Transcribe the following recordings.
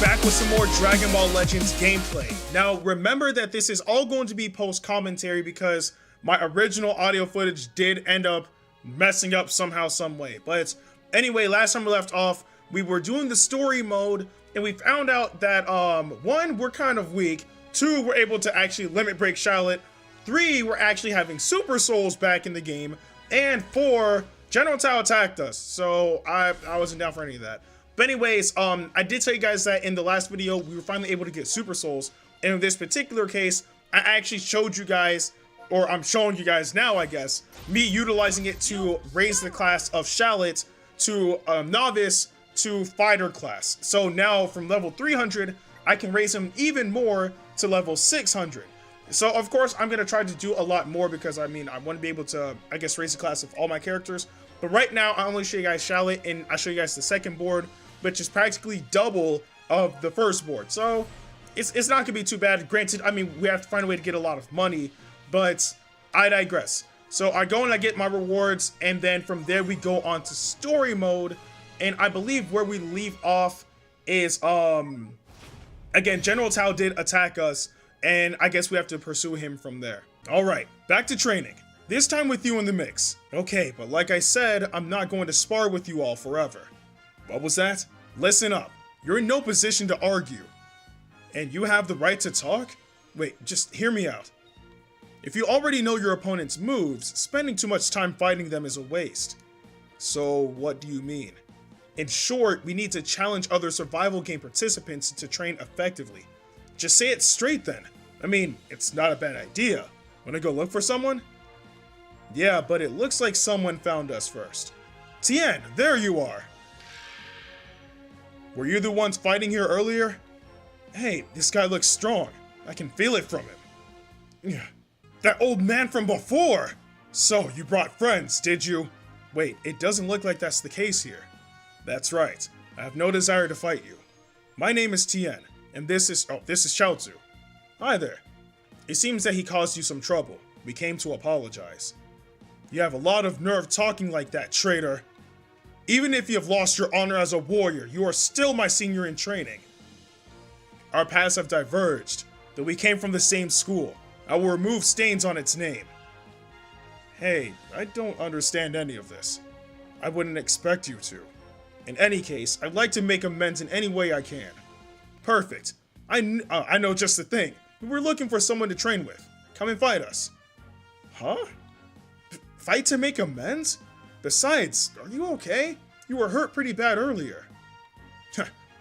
back with some more Dragon Ball Legends gameplay. Now, remember that this is all going to be post-commentary because my original audio footage did end up messing up somehow, some way. But anyway, last time we left off, we were doing the story mode, and we found out that, 1, we're kind of weak, 2, we're able to actually limit break Charlotte, 3, we're actually having Super Souls back in the game, and 4, General Tao attacked us, so I wasn't down for any of that. But anyways, I did tell you guys that in the last video, we were finally able to get Super Souls. And in this particular case, I actually showed you guys, or I'm showing you guys now, I guess, me utilizing it to raise the class of Charlotte to Novice to Fighter class. So now from level 300, I can raise him even more to level 600. So of course, I'm going to try to do a lot more because I mean, I want to be able to, I guess, raise the class of all my characters. But right now, I only show you guys Charlotte, and I show you guys the second board, which is practically double of the first board. So it's not gonna be too bad. Granted, I mean, we have to find a way to get a lot of money, but I digress. So I go and I get my rewards, and then from there we go on to story mode. And I believe where we leave off is, again, General Tao did attack us, and I guess we have to pursue him from there. All right, back to training. This time with you in the mix. Okay, but like I said, I'm not going to spar with you all forever. What was that? Listen up. You're in no position to argue. And you have the right to talk? Wait, just hear me out. If you already know your opponent's moves, spending too much time fighting them is a waste. So what do you mean? In short, we need to challenge other survival game participants to train effectively. Just say it straight then. I mean, it's not a bad idea. Wanna go look for someone? Yeah, but it looks like someone found us first. Tien, there you are! Were you the ones fighting here earlier? Hey, this guy looks strong. I can feel it from him. Yeah, that old man from before! So, you brought friends, did you? Wait, it doesn't look like that's the case here. That's right. I have no desire to fight you. My name is Tien, and this is Chaozu. Hi there. It seems that he caused you some trouble. We came to apologize. You have a lot of nerve talking like that, traitor. Even if you have lost your honor as a warrior, you are still my senior in training. Our paths have diverged, though we came from the same school. I will remove stains on its name. Hey, I don't understand any of this. I wouldn't expect you to. In any case, I'd like to make amends in any way I can. Perfect. I know just the thing. We were looking for someone to train with. Come and fight us. Huh? Fight to make amends? Besides, are you okay? You were hurt pretty bad earlier.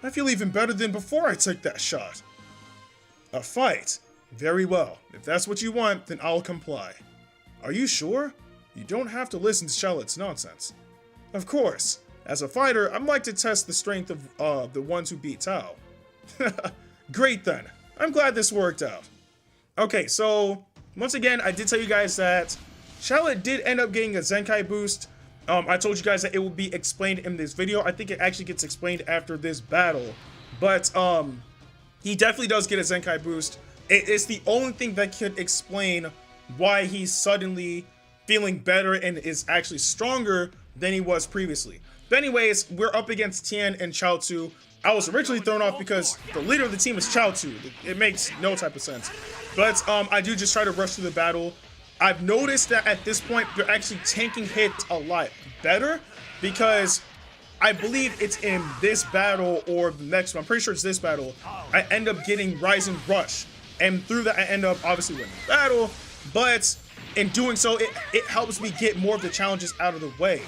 I feel even better than before I took that shot. A fight? Very well. If that's what you want, then I'll comply. Are you sure? You don't have to listen to Charlotte's nonsense. Of course. As a fighter, I'd like to test the strength of the ones who beat Tao. Great then. I'm glad this worked out. Okay, so once again, I did tell you guys that Charlotte did end up getting a Zenkai boost. I told you guys that it will be explained in this video. I think it actually gets explained after this battle. But he definitely does get a Zenkai boost. It's the only thing that could explain why he's suddenly feeling better and is actually stronger than he was previously. But anyways, we're up against Tien and Chaozu. I was originally thrown off because the leader of the team is Chaozu. It makes no type of sense. But I do just try to rush through the battle. I've noticed that at this point, they're actually tanking hits a lot better because I believe it's in this battle or the next one. I'm pretty sure it's this battle. I end up getting Rising Rush. And through that, I end up obviously winning the battle. But in doing so, it helps me get more of the challenges out of the way.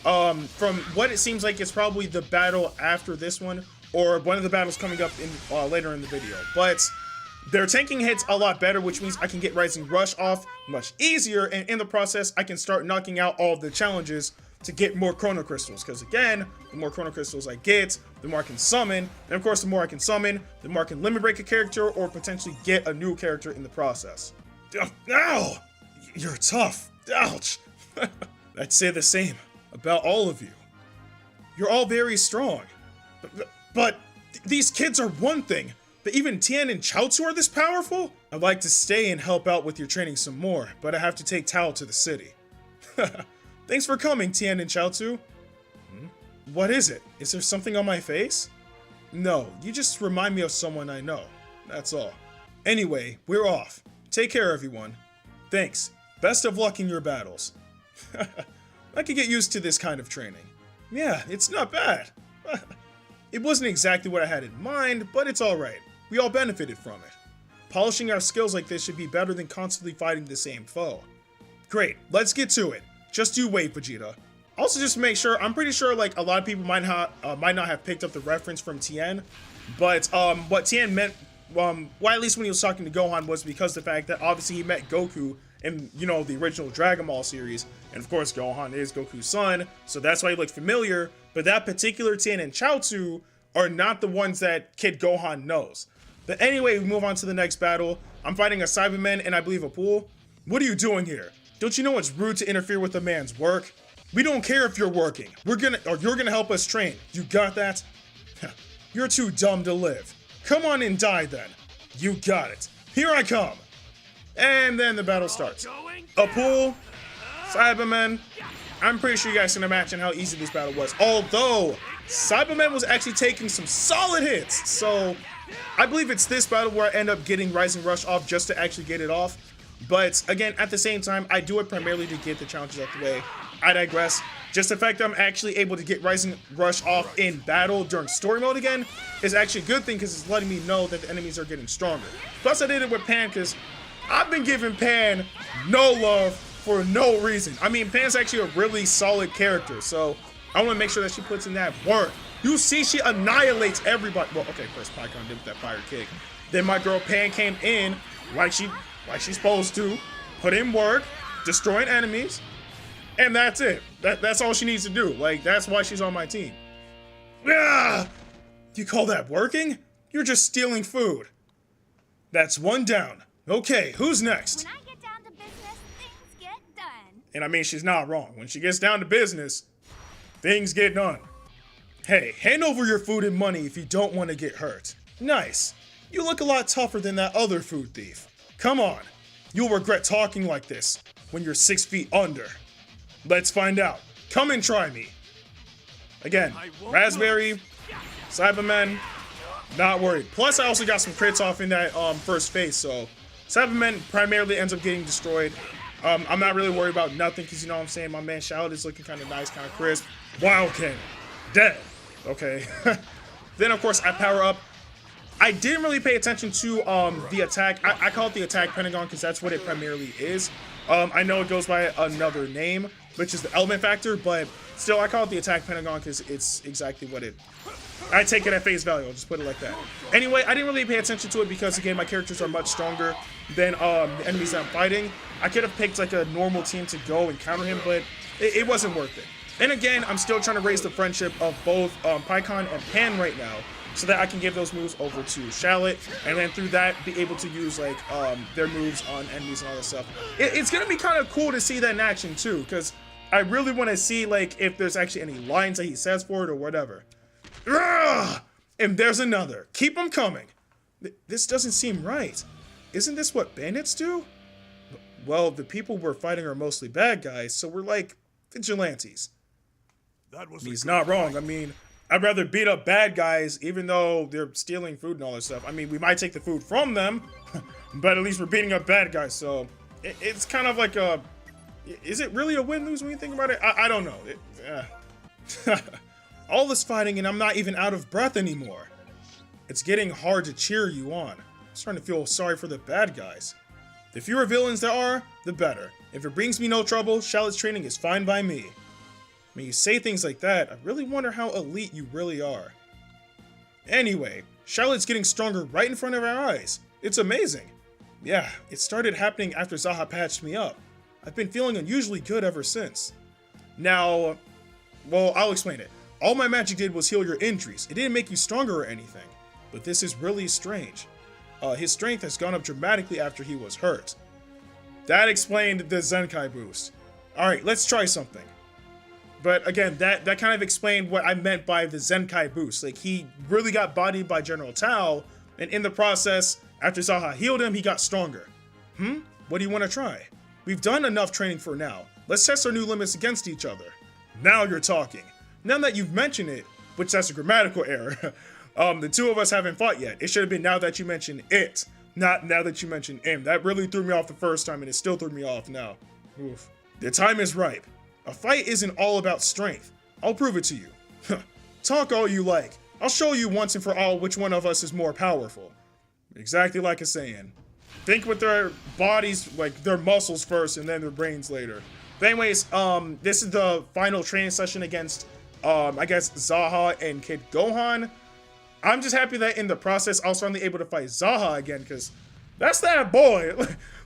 From what it seems like, it's probably the battle after this one or one of the battles coming up in later in the video. But they're tanking hits a lot better, which means I can get Rising Rush off much easier, and in the process, I can start knocking out all the challenges to get more Chrono Crystals, because again, the more Chrono Crystals I get, the more I can summon, and of course, the more I can summon, the more I can limit break a character, or potentially get a new character in the process. Ow! You're tough. Ouch! I'd say the same about all of you. You're all very strong. But these kids are one thing. But even Tien and Chaozu are this powerful? I'd like to stay and help out with your training some more, but I have to take Tao to the city. Thanks for coming, Tien and Chaozu. What is it? Is there something on my face? No, you just remind me of someone I know. That's all. Anyway, we're off. Take care, everyone. Thanks. Best of luck in your battles. I could get used to this kind of training. Yeah, it's not bad. It wasn't exactly what I had in mind, but it's alright. We all benefited from it. Polishing our skills like this should be better than constantly fighting the same foe. Great, let's get to it. Just you wait, Vegeta. Also, just to make sure, I'm pretty sure like a lot of people might not have picked up the reference from Tien, but what Tien meant, well, at least when he was talking to Gohan, was because the fact that obviously he met Goku in, you know, the original Dragon Ball series, and of course Gohan is Goku's son, so that's why he looked familiar. But that particular Tien and Chaozu are not the ones that Kid Gohan knows. But anyway, we move on to the next battle. I'm fighting a Cyberman and I believe a Pool. What are you doing here? Don't you know it's rude to interfere with a man's work? We don't care if you're working. You're gonna help us train. You got that? You're too dumb to live. Come on and die then. You got it. Here I come. And then the battle starts. A Pool, Cyberman. I'm pretty sure you guys can imagine how easy this battle was. Although, Cyberman was actually taking some solid hits. So, I believe it's this battle where I end up getting Rising Rush off just to actually get it off. But again, at the same time, I do it primarily to get the challenges out the way. I digress. Just the fact that I'm actually able to get Rising Rush off in battle during story mode again is actually a good thing because it's letting me know that the enemies are getting stronger. Plus, I did it with Pan because I've been giving Pan no love for no reason. I mean, Pan's actually a really solid character, so I want to make sure that she puts in that work. You see, she annihilates everybody. Well, okay, first Pycon did with that fire kick. Then my girl Pan came in like she's supposed to, put in work, destroying enemies, and that's it. That's all she needs to do. Like, that's why she's on my team. Ah! You call that working? You're just stealing food. That's one down. Okay, who's next? When I get down to business, things get done. And I mean, she's not wrong. When she gets down to business, things get done. Hey, hand over your food and money if you don't want to get hurt. Nice. You look a lot tougher than that other food thief. Come on. You'll regret talking like this when you're 6 feet under. Let's find out. Come and try me. Again, Raspberry, Cyberman, not worried. Plus, I also got some crits off in that first phase, so Cyberman primarily ends up getting destroyed. I'm not really worried about nothing because, you know what I'm saying, my man Charlotte is looking kind of nice, kind of crisp. Wild Cannon. Dead. Okay. Then, of course, I power up. I didn't really pay attention to the attack. I call it the attack Pentagon because that's what it primarily is. I know it goes by another name, which is the element factor, but still I call it the attack Pentagon because it's exactly what it... I take it at face value, I'll just put it like that. Anyway, I didn't really pay attention to it because, again, my characters are much stronger than the enemies that I'm fighting. I could have picked like a normal team to go and counter him, but it wasn't worth it. And again, I'm still trying to raise the friendship of both Pycon and Pan right now, so that I can give those moves over to Charlotte, and then through that be able to use like their moves on enemies and all that stuff. It's gonna be kind of cool to see that in action too, because I really want to see like if there's actually any lines that he says for it or whatever. Ugh! And there's another. Keep them coming. This doesn't seem right. Isn't this what bandits do? Well, the people we're fighting are mostly bad guys, so we're like vigilantes. He's not wrong. I mean, I'd rather beat up bad guys, even though they're stealing food and all that stuff. I mean, we might take the food from them, but at least we're beating up bad guys, so it's kind of like a... Is it really a win-lose when you think about it? I don't know. All this fighting and I'm not even out of breath anymore. It's getting hard to cheer you on. I'm starting to feel sorry for the bad guys. The fewer villains there are, the better. If it brings me no trouble, Charlotte's training is fine by me. When you say things like that, I really wonder how elite you really are. Anyway, Charlotte's getting stronger right in front of our eyes. It's amazing. Yeah, it started happening after Zaha patched me up. I've been feeling unusually good ever since. Now, well, I'll explain it. All my magic did was heal your injuries. It didn't make you stronger or anything. But this is really strange. His strength has gone up dramatically after he was hurt. That explained the Zenkai boost. Alright, let's try something. But again, that kind of explained what I meant by the Zenkai boost. Like, he really got bodied by General Tao, and in the process, after Zaha healed him, he got stronger. What do you want to try? We've done enough training for now. Let's test our new limits against each other. Now you're talking. Now that you've mentioned it, which that's a grammatical error, The two of us haven't fought yet. It should have been now that you mentioned it, not now that you mentioned him. That really threw me off the first time, and it still threw me off now. Oof. The time is ripe. A fight isn't all about strength. I'll prove it to you. Talk all you like. I'll show you once and for all which one of us is more powerful. Exactly like a Saiyan. Think with their bodies, like their muscles first, and then their brains later. But anyways, this is the final training session against, I guess, Zaha and Kid Gohan. I'm just happy that in the process, I was finally able to fight Zaha again, because that's that boy.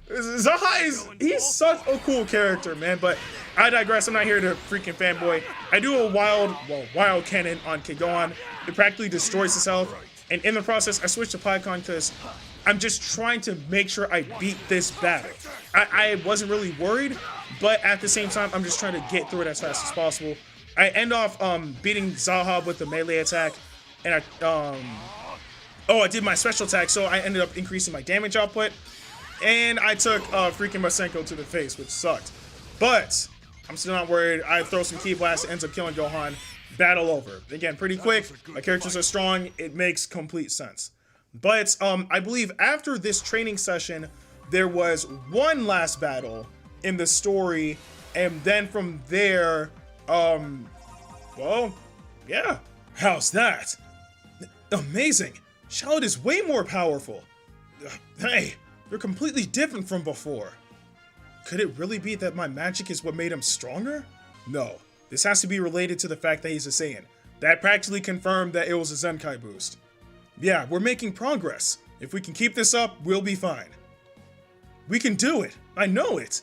Zaha he's such a cool character, man. But I digress. I'm not here to freaking fanboy. I do a wild cannon on Kid Gohan. It practically destroys his health. And in the process, I switched to Pycon because I'm just trying to make sure I beat this battle. I wasn't really worried, but at the same time, I'm just trying to get through it as fast as possible. I end off beating Zaha with the melee attack, and I did my special attack, so I ended up increasing my damage output, and I took freaking Masenko to the face, which sucked. But I'm still not worried. I throw some Ki Blast, ends up killing Gohan. Battle over. Again, pretty quick. My characters are strong. It makes complete sense. But I believe after this training session, there was one last battle in the story, and then from there, well, yeah. How's that? Amazing. Charlotte is way more powerful. Hey, they're completely different from before. Could it really be that my magic is what made him stronger? No. This has to be related to the fact that he's a Saiyan. That practically confirmed that it was a Zenkai boost. Yeah, we're making progress. If we can keep this up, we'll be fine. We can do it. I know it.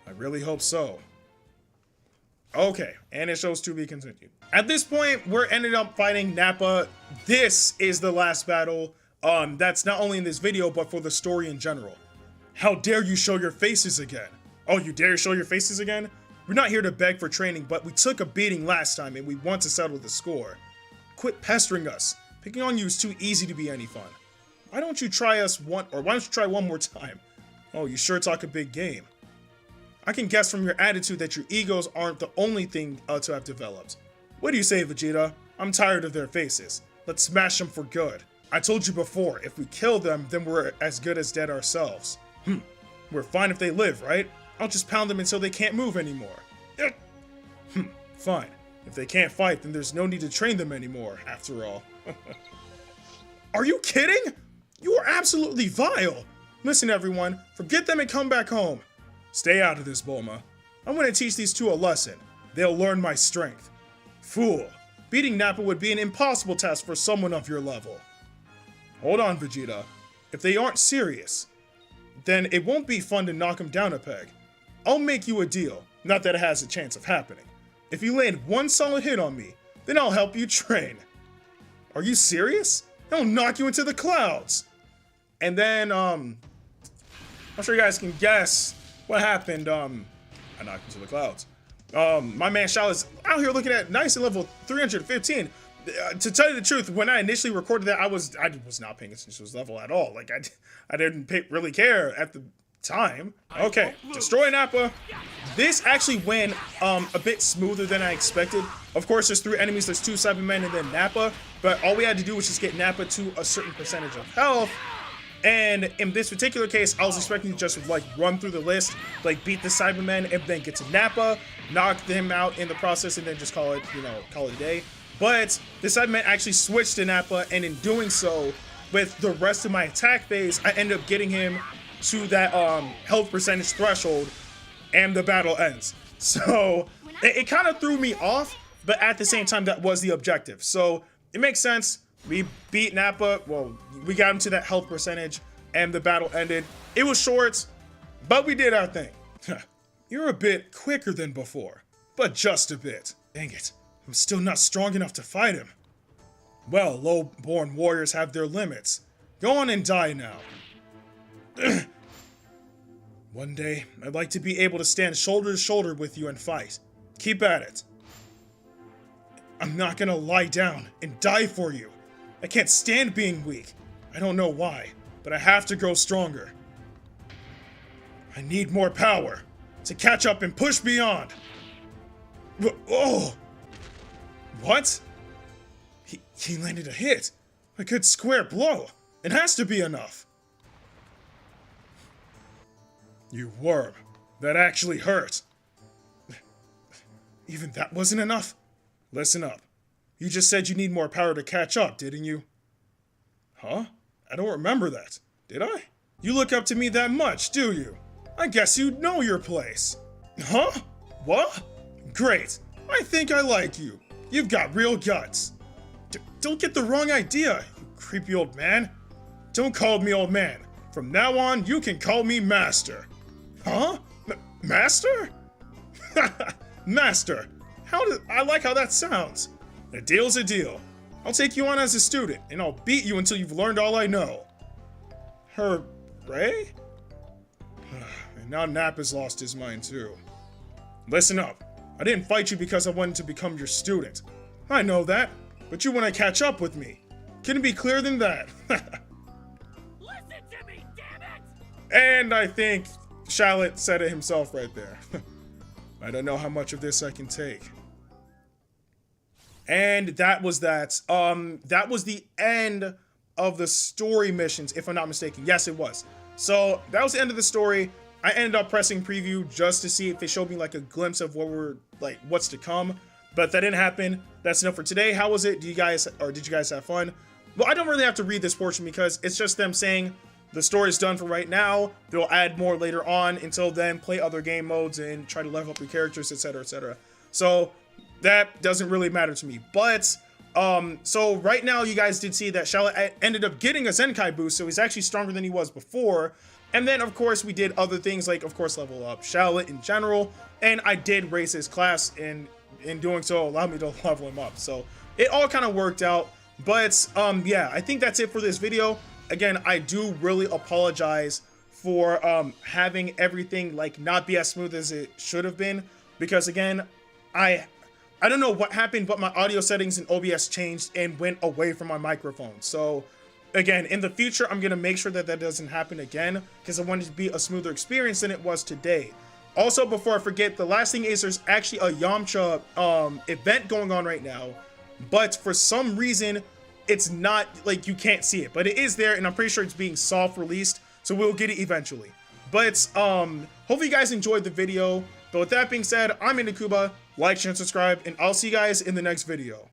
I really hope so. Okay, and it shows to be continued. At this point, we're ended up fighting Nappa. This is the last battle. That's not only in this video, but for the story in general. How dare you show your faces again? Oh, you dare show your faces again? We're not here to beg for training, but we took a beating last time and we want to settle the score. Quit pestering us. Picking on you is too easy to be any fun. Why don't you try one more time? Oh, you sure talk a big game. I can guess from your attitude that your egos aren't the only thing to have developed. What do you say, Vegeta? I'm tired of their faces. Let's smash them for good. I told you before, if we kill them, then we're as good as dead ourselves. We're fine if they live, right? I'll just pound them until they can't move anymore. Fine. If they can't fight, then there's no need to train them anymore, after all. Are you kidding? You are absolutely vile. Listen, everyone, forget them and come back home. Stay out of this, Bulma. I'm going to teach these two a lesson. They'll learn my strength. Fool. Beating Nappa would be an impossible task for someone of your level. Hold on, Vegeta. If they aren't serious, then it won't be fun to knock them down a peg. I'll make you a deal, not that it has a chance of happening. If you land one solid hit on me, then I'll help you train. Are you serious? I'll knock you into the clouds. And then, I'm sure you guys can guess what happened. I knocked into the clouds. My man Shallot's out here looking at nice at level 315. To tell you the truth, when I initially recorded that, I was not paying attention to his level at all. Like I didn't really care at the time. Okay, destroy Nappa. This actually went a bit smoother than I expected. Of course, there's 3 enemies. There's 2 Cybermen and then Nappa. But all we had to do was just get Nappa to a certain percentage of health. And in this particular case, I was expecting to just like run through the list, like beat the Cybermen and then get to Nappa, knock them out in the process, and then just call it a day. But the Cybermen actually switched to Nappa, and in doing so, with the rest of my attack phase, I ended up getting him to that health percentage threshold, and the battle ends. So it kind of threw me off, but at the same time, that was the objective. So it makes sense. We beat Nappa. Well, we got him to that health percentage, and the battle ended. It was short, but we did our thing. You're a bit quicker than before, but just a bit. Dang it. I'm still not strong enough to fight him. Well, low-born warriors have their limits. Go on and die now. One day, I'd like to be able to stand shoulder to shoulder with you and fight. Keep at it. I'm not gonna lie down and die for you. I can't stand being weak. I don't know why, but I have to grow stronger. I need more power to catch up and push beyond. Oh! What? He landed a hit. A good square blow. It has to be enough. You worm. That actually hurt. Even that wasn't enough? Listen up. You just said you need more power to catch up, didn't you? Huh? I don't remember that. Did I? You look up to me that much, do you? I guess you know your place. Huh? What? Great. I think I like you. You've got real guts. Don't get the wrong idea, you creepy old man. Don't call me old man. From now on, you can call me Master. Huh? Master? Master. I like how that sounds. A deal's a deal. I'll take you on as a student, and I'll beat you until you've learned all I know. Hooray? And now Nap has lost his mind too. Listen up. I didn't fight you because I wanted to become your student. I know that, but you want to catch up with me. Can it be clearer than that? Listen to me, damn it! And I think Charlotte said it himself right there. I don't know how much of this I can take. And that was that. That was the end of the story missions, if I'm not mistaken. Yes, it was. So that was the end of the story. I ended up pressing preview just to see if it showed me like a glimpse of what's to come. But that didn't happen. That's enough for today. How was it? Did you guys have fun? Well, I don't really have to read this portion because it's just them saying the story's done for right now. They'll add more later on. Until then, play other game modes and try to level up your characters, etc., etc. So that doesn't really matter to me. But so right now you guys did see that Charlotte ended up getting a Zenkai boost, so he's actually stronger than he was before. And then of course we did other things like, of course, level up Charlotte in general, and I did raise his class, and in doing so allowed me to level him up. So it all kind of worked out. But yeah, I think that's it for this video. Again, I do really apologize for having everything like not be as smooth as it should have been, because again, I don't know what happened, but my audio settings in OBS changed and went away from my microphone. So again, in the future, I'm going to make sure that that doesn't happen again, because I want it to be a smoother experience than it was today. Also, before I forget, the last thing is there's actually a Yamcha event going on right now, but for some reason, it's not, like, you can't see it, but it is there, and I'm pretty sure it's being soft released, so we'll get it eventually. But hopefully you guys enjoyed the video. But with that being said, I'm Ndukauba. Like, share, and subscribe, and I'll see you guys in the next video.